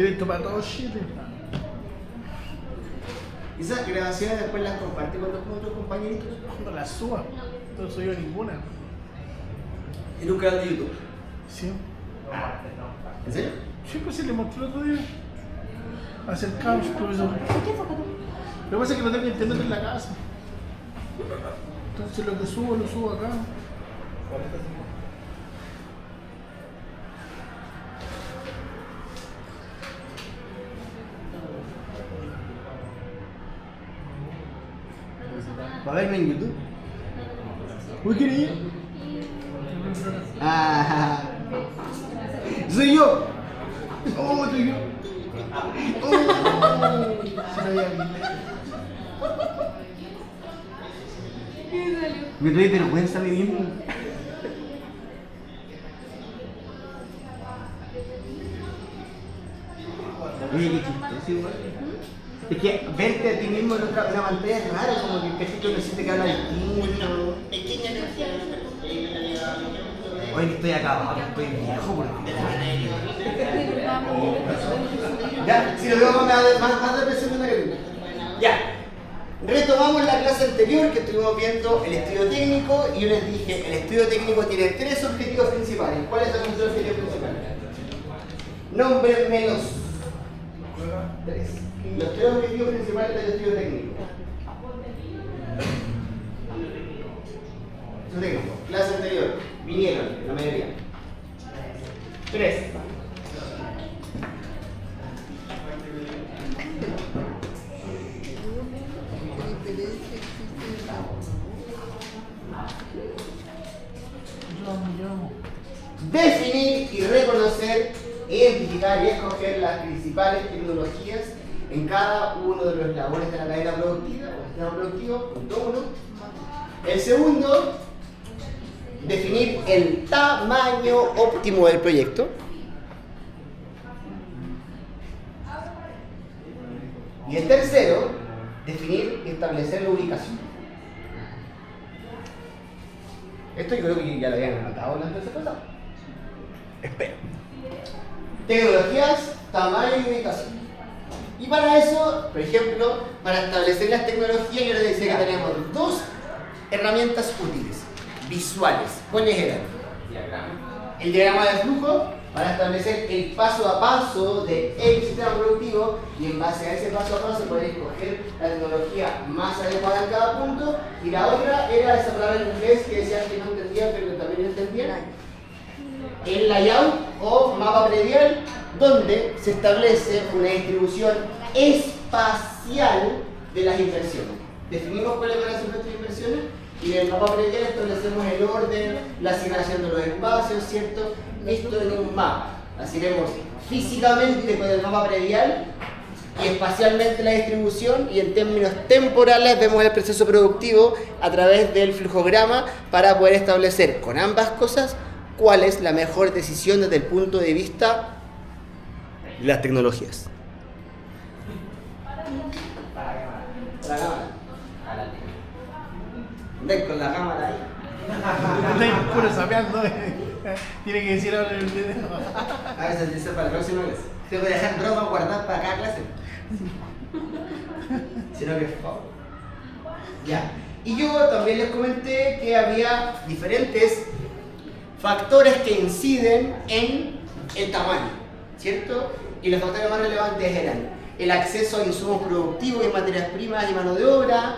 Directo para todo Chile. Esas grabaciones después las comparte con los otros compañeritos. No las suba. No soy yo ninguna. En un canal de YouTube. Sí. ¿En serio? Sí, pues sí, le mostré el otro día. Acercamos, profesor. Lo que pasa es que no tengo internet en la casa. Entonces lo que subo, lo subo acá. ¿Para verme en YouTube? Uy, ¿quién es? Ah, soy yo. Oh, soy yo. Oh, se me había visto. Me doy vergüenza a mí mismo. Oye, qué chistoso igual. Es que verte a ti mismo en otra una pantalla es raro, como que el cachito no siente que habla distinto. Hoy estoy acabado, estoy viejo porque... Ya, si lo veo más depresión de la que tú. Ya. Retomamos la clase anterior que estuvimos viendo el estudio técnico y yo les dije, el estudio técnico tiene tres objetivos principales. ¿Cuáles son los tres objetivos principales? Nómbrenmelos. Tres. Los tres objetivos principales del estudio técnico. Estudio técnico, clase anterior, vinieron, la mayoría. Tres. Definir y reconocer, identificar y escoger las principales tecnologías en cada uno de los eslabones de la cadena productiva o sistema productivo, punto uno. El segundo, definir el tamaño óptimo del proyecto. Y el tercero, definir y establecer la ubicación. Esto yo creo que ya lo habían anotado en la clase pasada. Espero. Tecnologías, tamaño y ubicación. Y para eso, por ejemplo, para establecer las tecnologías, yo les decía que tenemos dos herramientas útiles, visuales. ¿Cuáles eran? El diagrama de flujo, para establecer el paso a paso de el sistema productivo y en base a ese paso a paso poder escoger la tecnología más adecuada en cada punto. Y la otra era esa palabra en inglés que decían que no entendían, pero que también entendían. El layout o mapa predial, donde se establece una distribución espacial de las inversiones. Definimos cuáles van a ser nuestras inversiones y en el mapa predial establecemos el orden, la asignación de los espacios, ¿cierto? Esto en un mapa. Así vemos físicamente con el mapa predial y espacialmente la distribución, y en términos temporales vemos el proceso productivo a través del flujograma para poder establecer con ambas cosas cuál es la mejor decisión desde el punto de vista de las tecnologías. La cámara. Ven con la cámara ahí. Estoy puro sapeando. Tiene que decir ahora en el video. A veces dice para la próxima clase. Tengo que dejar broma guardar para cada clase. Sino que ya. Y yo también les comenté que había diferentes factores que inciden en el tamaño, ¿cierto? Y los factores más relevantes eran el acceso a insumos productivos y materias primas y mano de obra,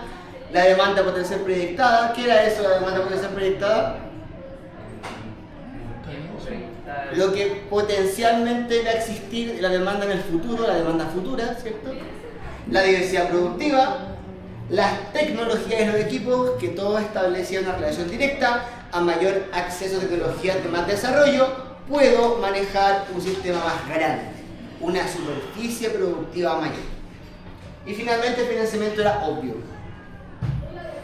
la demanda potencial proyectada. ¿Qué era eso, la demanda potencial proyectada? Lo que potencialmente va a existir la demanda en el futuro, la demanda futura, ¿cierto? La diversidad productiva, las tecnologías de los equipos, que todo establecía una relación directa. A mayor acceso a tecnologías de más desarrollo, puedo manejar un sistema más grande, una superficie productiva mayor. Y finalmente el financiamiento era obvio.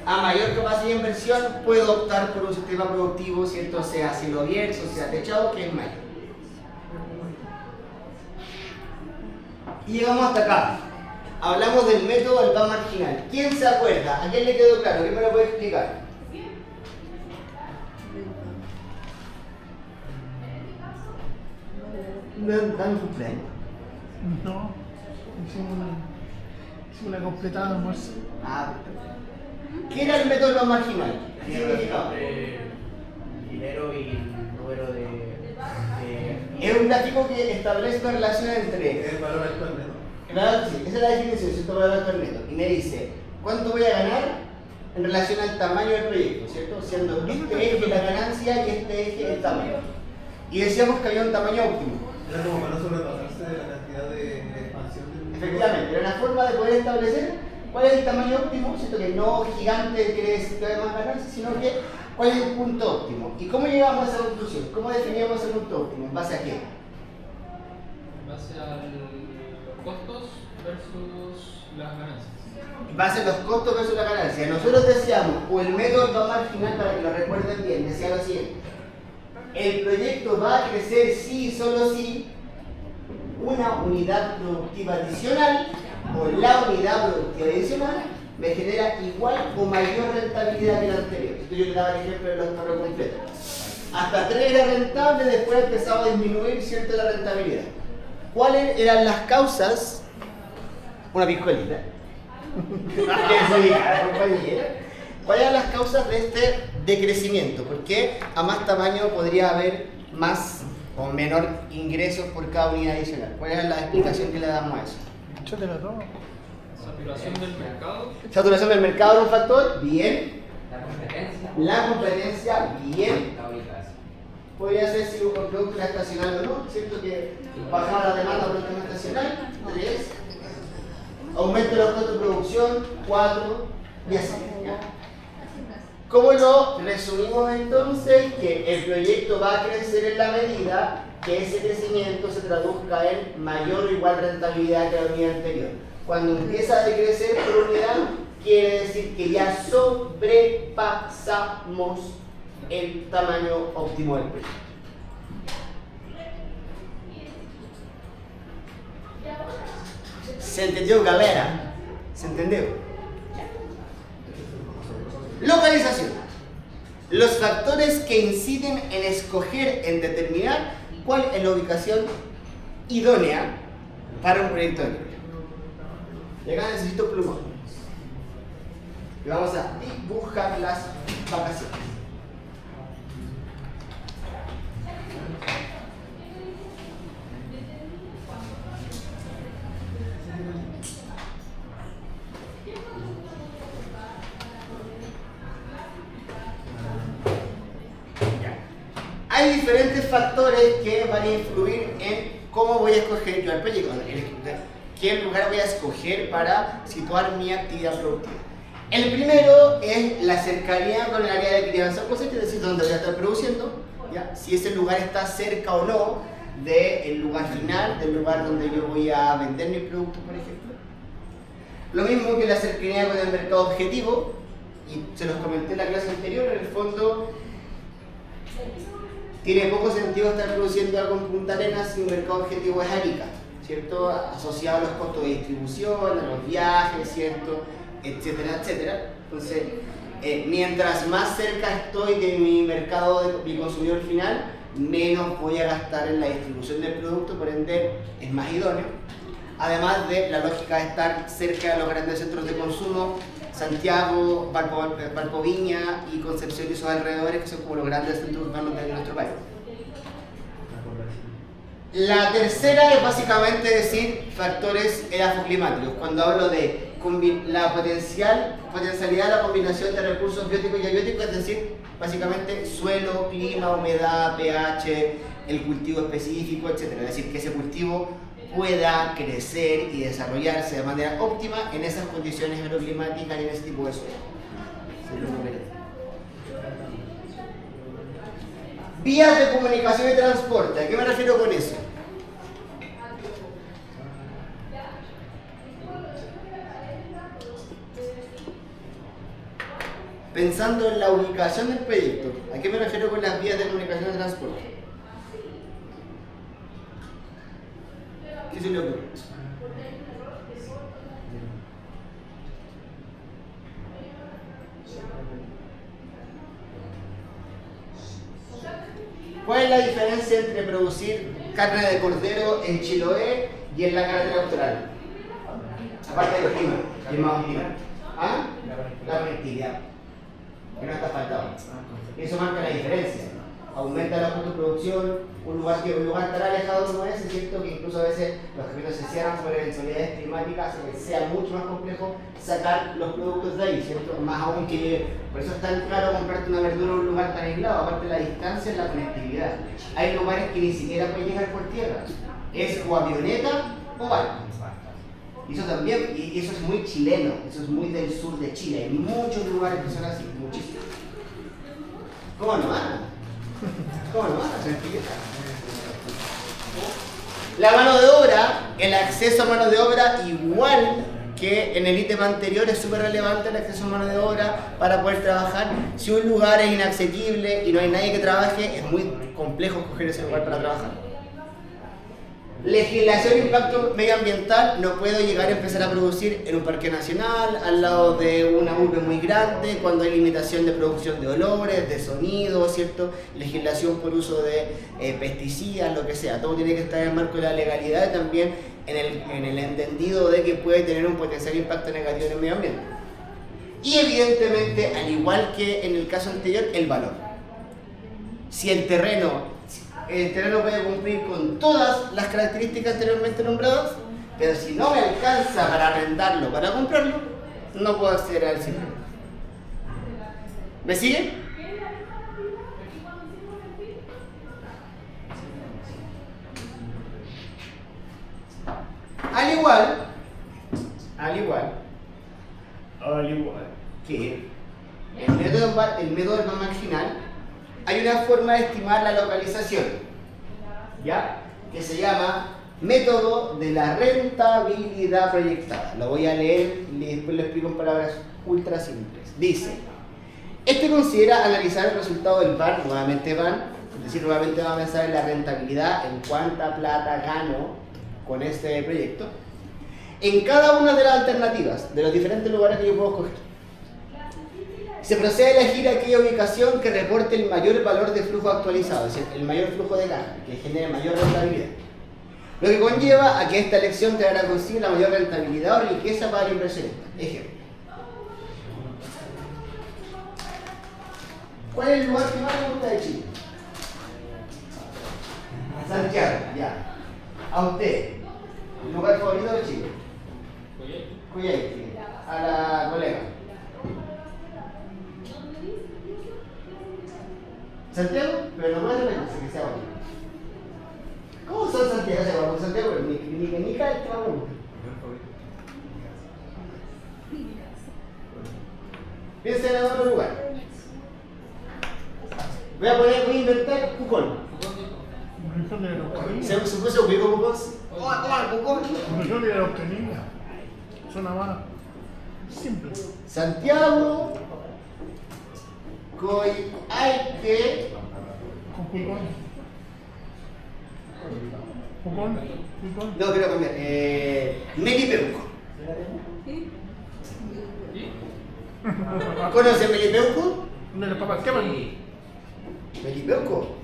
A mayor capacidad de inversión, puedo optar por un sistema productivo, ¿cierto? Sea cielo abierto, sea techado, que es mayor. Y llegamos hasta acá. Hablamos del método del VAM marginal. ¿Quién se acuerda? ¿A quién le quedó claro? ¿Quién me lo puede explicar? ¿Dan cumpleaños? No, hicimos una completada de almuerzo. Ah, perfecto. ¿Qué era el método marginal? ¿Qué significaba? Dinero y número de Es un gráfico que establece una relación entre El valor actual, ¿no? claro, sí, esa es la definición, ¿cierto? Valor actual neto. Y me dice, ¿cuánto voy a ganar en relación al tamaño del proyecto, ¿cierto? Siendo este eje la ganancia y este eje el tamaño. Y decíamos que había un tamaño óptimo. Era como para no sobrepasarse de la cantidad de expansión del. Efectivamente, era una forma de poder establecer cuál es el tamaño óptimo, ¿cierto? Que no gigante quiere decir que hay más ganancias, sino que cuál es el punto óptimo. ¿Y cómo llegamos a esa conclusión? ¿Cómo definíamos el punto óptimo? ¿En base a qué? En base a los costos versus las ganancias. En base a los costos versus la ganancia. Nosotros decíamos, o el método marginal, para que lo recuerden bien, decía lo siguiente. El proyecto va a crecer sí y solo si una unidad productiva adicional o la unidad productiva adicional me genera igual o mayor rentabilidad que la anterior. Entonces yo le daba el ejemplo de los carros completos. Hasta 3 era rentable, después empezaba a disminuir cierto la rentabilidad. ¿Cuáles eran las causas? Una piscolita. ¿Cuáles eran las causas de este decrecimiento? Porque a más tamaño podría haber más o menor ingresos por cada unidad adicional. ¿Cuál es la explicación que le damos a eso? Échatela todo. Saturación del mercado. Saturación del mercado era un factor, bien. la competencia, La competencia, bien. la ubicación. Podría ser si un producto era estacional o no, ¿cierto? Que bajaba la demanda por el tema estacional, 3. Aumento de los costos de producción, 4. Y así. ¿Ya? ¿Cómo lo resumimos entonces? Que el proyecto va a crecer en la medida que ese crecimiento se traduzca en mayor o igual rentabilidad que la unidad anterior. Cuando empieza a decrecer por unidad, quiere decir que ya sobrepasamos el tamaño óptimo del proyecto. ¿Se entendió, galera? ¿Se entendió? Localización. Los factores que inciden en escoger, en determinar cuál es la ubicación idónea para un proyecto de nivel. Y acá necesito plumón. Y vamos a dibujar las vacaciones. Hay diferentes factores que van a influir en cómo voy a escoger yo el proyecto, qué lugar voy a escoger para situar mi actividad productiva. El primero es la cercanía con el área de crianza o cosecha, es decir, donde voy a estar produciendo, ¿ya? Si ese lugar está cerca o no del lugar final, del lugar donde yo voy a vender mis productos, por ejemplo. Lo mismo que la cercanía con el mercado objetivo, y se los comenté en la clase anterior, en el fondo tiene poco sentido estar produciendo algo en Punta Arenas si un mercado objetivo es Arica, ¿cierto? Asociado a los costos de distribución, a los viajes, ¿cierto? Etcétera, etcétera. Entonces, mientras más cerca estoy de mi mercado, de mi consumidor final, menos voy a gastar en la distribución del producto, por ende es más idóneo. Además de la lógica de estar cerca de los grandes centros de consumo, Santiago, Valpo Viña y Concepción y sus alrededores, que son como los grandes centros urbanos de nuestro país. La tercera es básicamente decir factores edafoclimáticos. Cuando hablo de la potencialidad de la combinación de recursos bióticos y abióticos, es decir, básicamente suelo, clima, humedad, pH, el cultivo específico, etc. Es decir, que ese cultivo pueda crecer y desarrollarse de manera óptima en esas condiciones agroclimáticas y en ese tipo de suelo. Vías de comunicación y transporte. ¿A qué me refiero con eso? Pensando en la ubicación del proyecto, ¿a qué me refiero con las vías de comunicación y transporte? ¿Qué se le ocurre? ¿Cuál es la diferencia entre producir carne de cordero en Chiloé y en la carretera austral. Aparte del clima, el más clima. ¿Ah? La conectividad. Que no está faltando. Eso marca la diferencia. Aumenta la costo de producción, un lugar tan alejado como ese, ¿cierto? Que incluso a veces los caminos se cierran por eventualidades climáticas, sea mucho más complejo sacar los productos de ahí, ¿cierto? Más aún que por eso es tan caro comprarte una verdura en un lugar tan aislado, aparte de la distancia, es la conectividad. Hay lugares que ni siquiera pueden llegar por tierra, es o avioneta o barco. Y eso también, y eso es muy chileno, eso es muy del sur de Chile, hay muchos lugares que son así, muchísimos. ¿Cómo no van? ¿Cómo no van a tranquilidad? La mano de obra, el acceso a mano de obra, igual que en el ítem anterior, es súper relevante el acceso a mano de obra para poder trabajar. Si un lugar es inaccesible y no hay nadie que trabaje, es muy complejo escoger ese lugar para trabajar. Legislación de impacto medioambiental, no puedo llegar a empezar a producir en un parque nacional, al lado de una urbe muy grande, cuando hay limitación de producción de olores, de sonido, ¿cierto? Legislación por uso de pesticidas, lo que sea. Todo tiene que estar en el marco de la legalidad y también en el entendido de que puede tener un potencial impacto negativo en el medio ambiente. Y evidentemente, al igual que en el caso anterior, el valor. Si el terreno puede cumplir con todas las características anteriormente nombradas, pero si no me alcanza para arrendarlo, para comprarlo, no puedo acceder al sitio. ¿Me siguen? Al igual que el método del ban marginal, hay una forma de estimar la localización, ¿ya? Que se llama método de la rentabilidad proyectada. Lo voy a leer y después lo explico en palabras ultra simples. Dice, este considera analizar el resultado del ban, nuevamente ban, es decir, nuevamente va a pensar en la rentabilidad, en cuánta plata gano con este proyecto, en cada una de las alternativas, de los diferentes lugares que yo puedo escoger. Se procede a elegir aquella ubicación que reporte el mayor valor de flujo actualizado, es decir, el mayor flujo de caja, que genere mayor rentabilidad. Lo que conlleva a que esta elección te hará consigo la mayor rentabilidad o riqueza para el inversionista. Ejemplo. ¿Cuál es el lugar que más me gusta de Chile? Santiago, ya. A usted, ¿el lugar favorito de Chile? Coyhaique. A la colega. ¿Santiago? Pero no puede repetirse que sea bonito. ¿Cómo son Santiago? Porque Santiago es ni cae el que más me gusta. Piensen en otro lugar. Voy a inventar Pucón. ¿Se puso ubico Pucón? ¡Toma, Pucón! Yo le obtenía. Suena más simple. Santiago, Coyhaique, Pucón. no quiero cambiar, Melipeuco. ¿Conocen Melipeuco? ¿Dónde los papás queman? ¿Melipeuco?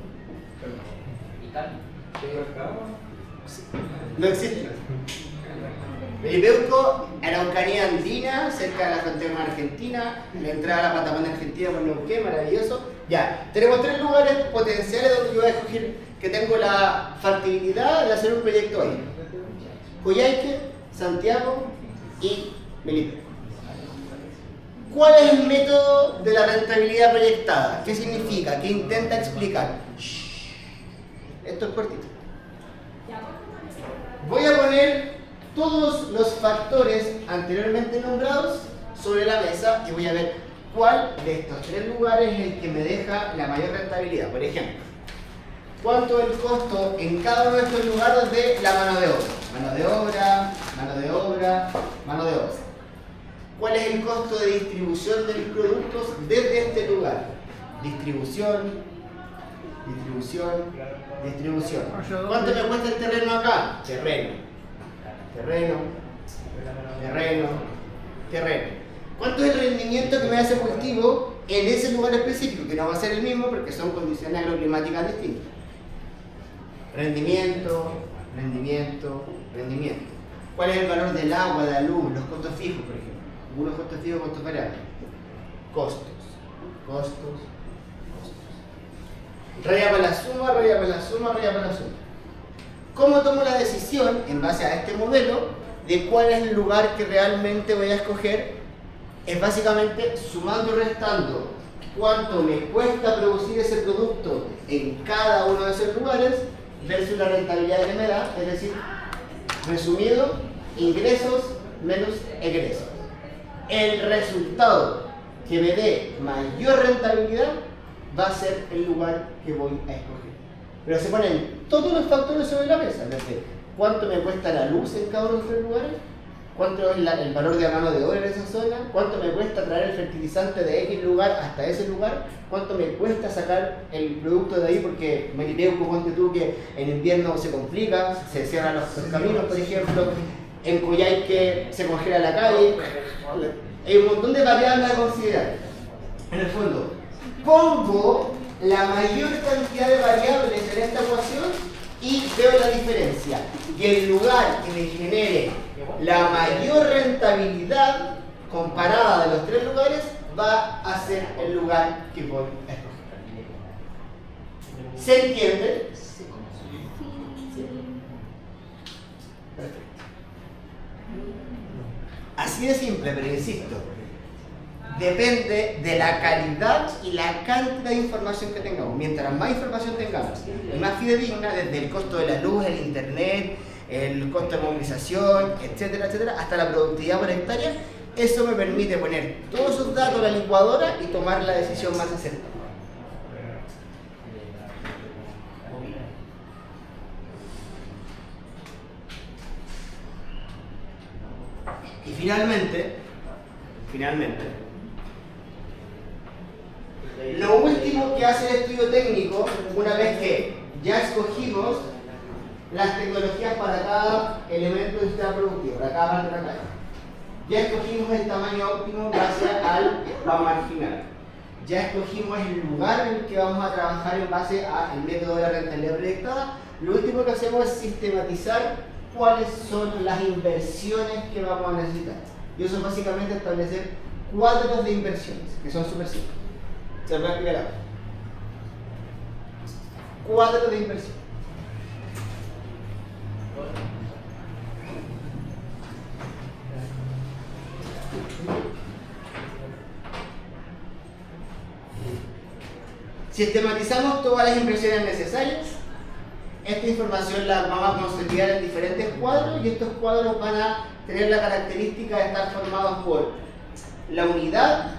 No existe. Melipeuco, Araucanía andina, cerca de la frontera con Argentina, la entrada a la Patagonia Argentina por Neuquén, maravilloso. Ya, tenemos 3 lugares potenciales donde yo voy a escoger que tengo la factibilidad de hacer un proyecto ahí. Coyhaique, Santiago y Melipeuco. ¿Cuál es el método de la rentabilidad proyectada? ¿Qué significa? ¿Qué intenta explicar? Esto es cortito. Voy a poner todos los factores anteriormente nombrados sobre la mesa y voy a ver cuál de estos 3 lugares es el que me deja la mayor rentabilidad. Por ejemplo, ¿cuánto es el costo en cada uno de estos lugares de la mano de obra? Mano de obra, mano de obra, mano de obra. ¿Cuál es el costo de distribución de mis productos desde este lugar? Distribución, distribución, distribución. ¿Cuánto me cuesta el terreno acá? Terreno, terreno, terreno, terreno. ¿Cuánto es el rendimiento que me hace cultivo en ese lugar específico? Que no va a ser el mismo porque son condiciones agroclimáticas distintas. Rendimiento, rendimiento, rendimiento. ¿Cuál es el valor del agua, de la luz, los costos fijos, por ejemplo? Algunos costos fijos, costos variables. Costos. Raya para la suma, raya para la suma, raya para la suma. ¿Cómo tomo la decisión, en base a este modelo, de cuál es el lugar que realmente voy a escoger? Es básicamente sumando y restando cuánto me cuesta producir ese producto en cada uno de esos lugares versus la rentabilidad que me da, es decir, resumido, ingresos menos egresos. El resultado que me dé mayor rentabilidad va a ser el lugar que voy a escoger. Pero se ponen todos los factores sobre la mesa, desde cuánto me cuesta la luz en cada uno de los tres lugares, cuánto es el valor de la mano de obra en esa zona, cuánto me cuesta traer el fertilizante de X lugar hasta ese lugar, cuánto me cuesta sacar el producto de ahí porque Melipeuco, ponte tú que en invierno se complica, se cierran los caminos, por ejemplo, en Coyhaique se congela la calle. Hay un montón de variables a considerar. En el fondo, pongo la mayor cantidad de variables en esta ecuación y veo la diferencia. Y el lugar que me genere la mayor rentabilidad comparada de los tres lugares va a ser el lugar que voy a escoger. ¿Se entiende? Sí. Perfecto. Así de simple, pero insisto, depende de la calidad y la cantidad de información que tengamos. Mientras más información tengamos y más fidedigna, desde el costo de la luz, el internet, el costo de movilización, etcétera, etcétera, hasta la productividad por hectárea, eso me permite poner todos esos datos a la licuadora y tomar la decisión más acertada. Y finalmente, lo último que hace el estudio técnico, una vez que ya escogimos las tecnologías para cada elemento del sistema productivo, para cada parte de la calle, ya escogimos el tamaño óptimo en base al marginal, ya escogimos el lugar en el que vamos a trabajar en base al método de la rentabilidad proyectada. Lo último que hacemos es sistematizar cuáles son las inversiones que vamos a necesitar. Y eso es básicamente establecer cuadros de inversiones, que son súper simples. Se los voy a explicar ahora. Cuadros de inversión. Sistematizamos todas las inversiones necesarias. Esta información la vamos a consolidar en diferentes cuadros y estos cuadros van a tener la característica de estar formados por la unidad,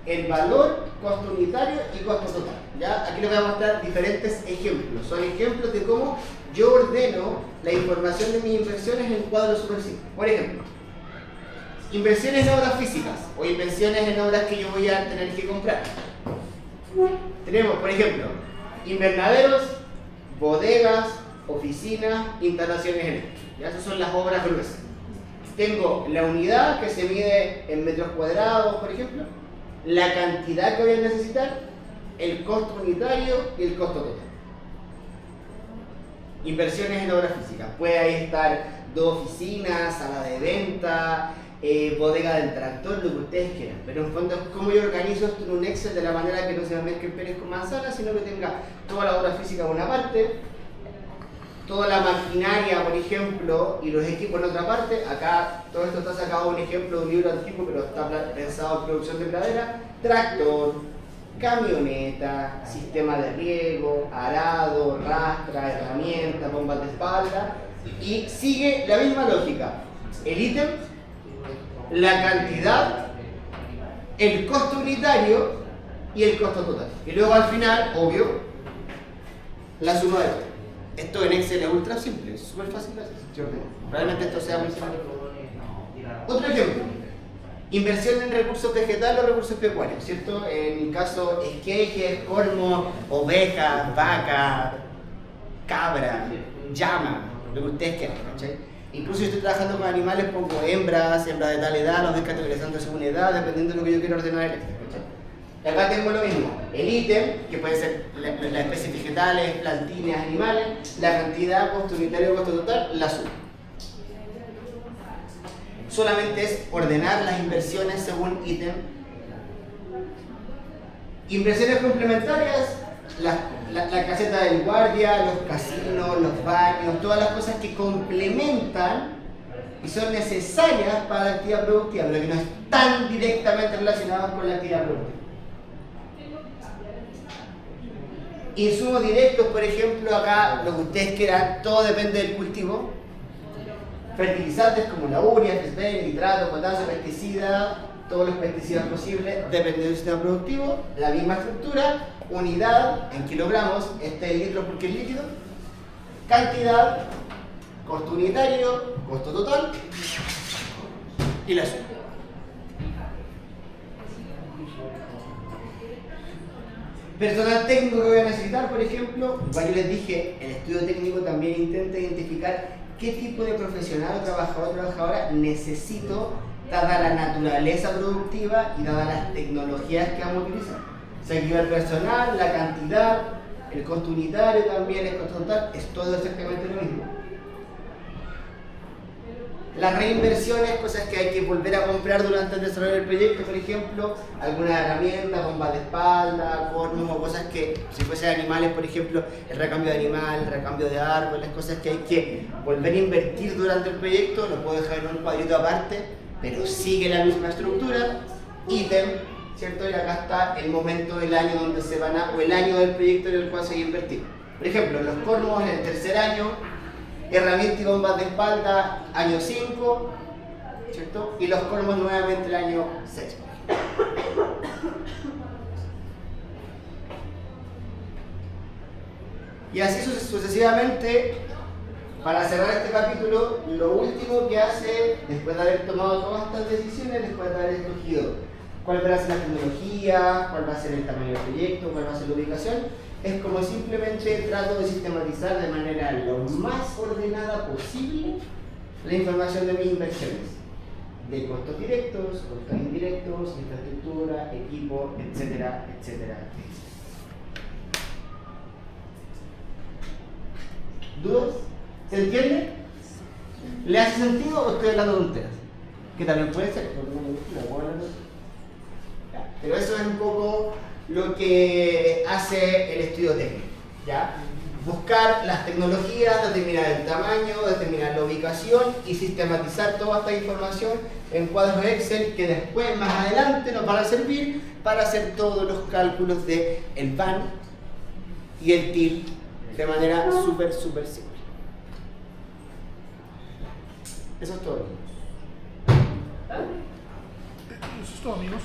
el valor, costo unitario y costo total. ¿Ya? Aquí les voy a mostrar diferentes ejemplos. Son ejemplos de cómo yo ordeno la información de mis inversiones en cuadros súper simples. Por ejemplo, inversiones en obras físicas o inversiones en obras que yo voy a tener que comprar. Tenemos, por ejemplo, invernaderos, bodegas, oficinas, instalaciones eléctricas. ¿Ya? Esas son las obras gruesas. Tengo la unidad que se mide en metros cuadrados, por ejemplo, la cantidad que voy a necesitar, el costo unitario y el costo total. Inversiones en obras físicas. Puede ahí estar 2 oficinas, sala de venta, bodega del tractor, lo que ustedes quieran. Pero en fondo es cómo yo organizo esto en un Excel de la manera que no se me mezclen peras con manzanas, sino que tenga toda la obra física en una parte, toda la maquinaria, por ejemplo, y los equipos en otra parte. Acá todo esto está sacado un ejemplo de un libro antiguo, pero está pensado en producción de pradera. Tractor, camioneta, sistema de riego, arado, rastra, herramienta, bombas de espalda. Y sigue la misma lógica. El ítem, la cantidad, el costo unitario y el costo total. Y luego al final, obvio, la suma de todo. Esto en Excel es ultra simple, es súper fácil de hacer. Probablemente esto sea muy simple. Otro ejemplo, inversión en recursos vegetales o recursos pecuarios, ¿cierto? En mi caso, esquejes, colmo, oveja, vaca, cabra, llama, lo que ustedes quieran, ¿cachai? Incluso si estoy trabajando con animales, pongo hembras de tal edad, los voy categorizando según edad, dependiendo de lo que yo quiero ordenar el Excel, ¿cachai? Y acá tengo lo mismo, el ítem, que puede ser las especies vegetales, plantines, animales, la cantidad, costo unitario, costo total, la suma. solamente es ordenar las inversiones según ítem. Inversiones complementarias, la caseta del guardia, los casinos, los baños, todas las cosas que complementan y son necesarias para la actividad productiva, pero que no están directamente relacionadas con la actividad productiva. Insumos directos, por ejemplo, acá lo que ustedes quieran, todo depende del cultivo. Fertilizantes como la urea, fosfato, nitrato, potasio, pesticida, todos los pesticidas posibles, depende del sistema productivo. La misma estructura, unidad en kilogramos, este es litro porque es líquido. Cantidad, costo unitario, costo total y la suma. Personal técnico que voy a necesitar, por ejemplo, igual yo les dije, el estudio técnico también intenta identificar qué tipo de profesional o trabajador o trabajadora necesito dada la naturaleza productiva y dada las tecnologías que vamos a utilizar. O sea, aquí va el personal, la cantidad, el costo unitario también, el costo total, es todo exactamente lo mismo. Las reinversiones, cosas que hay que volver a comprar durante el desarrollo del proyecto, por ejemplo, algunas herramientas, bombas de espalda, cornos o cosas que, si fuesen animales, por ejemplo, el recambio de animal, el recambio de árboles, cosas que hay que volver a invertir durante el proyecto, lo puedo dejar en un cuadrito aparte, pero sigue la misma estructura, ítem, ¿cierto? Y acá está el momento del año donde se van a, o el año del proyecto en el cual se va a invertir. Por ejemplo, los cornos en el tercer año, herramientas y bombas de espalda, año 5, ¿cierto? Y los colmos nuevamente el año 6. Y así sucesivamente, para cerrar este capítulo, lo último que hace, después de haber tomado todas estas decisiones, después de haber escogido cuál va a ser la tecnología, cuál va a ser el tamaño del proyecto, cuál va a ser la ubicación, es como simplemente trato de sistematizar de manera lo más ordenada posible la información de mis inversiones, de costos directos, costos indirectos, infraestructura, equipo, etcétera, etcétera, etcétera. ¿Dudas? ¿Se entiende? ¿Le hace sentido o estoy hablando de tonteras? Que también puede ser, pero eso es un poco lo que hace el estudio técnico, ¿ya? Buscar las tecnologías, determinar el tamaño, determinar la ubicación y sistematizar toda esta información en cuadros Excel que después, más adelante, nos van a servir para hacer todos los cálculos de el VAN y el TIL de manera súper simple. Eso es todo. Eso es todo, amigos.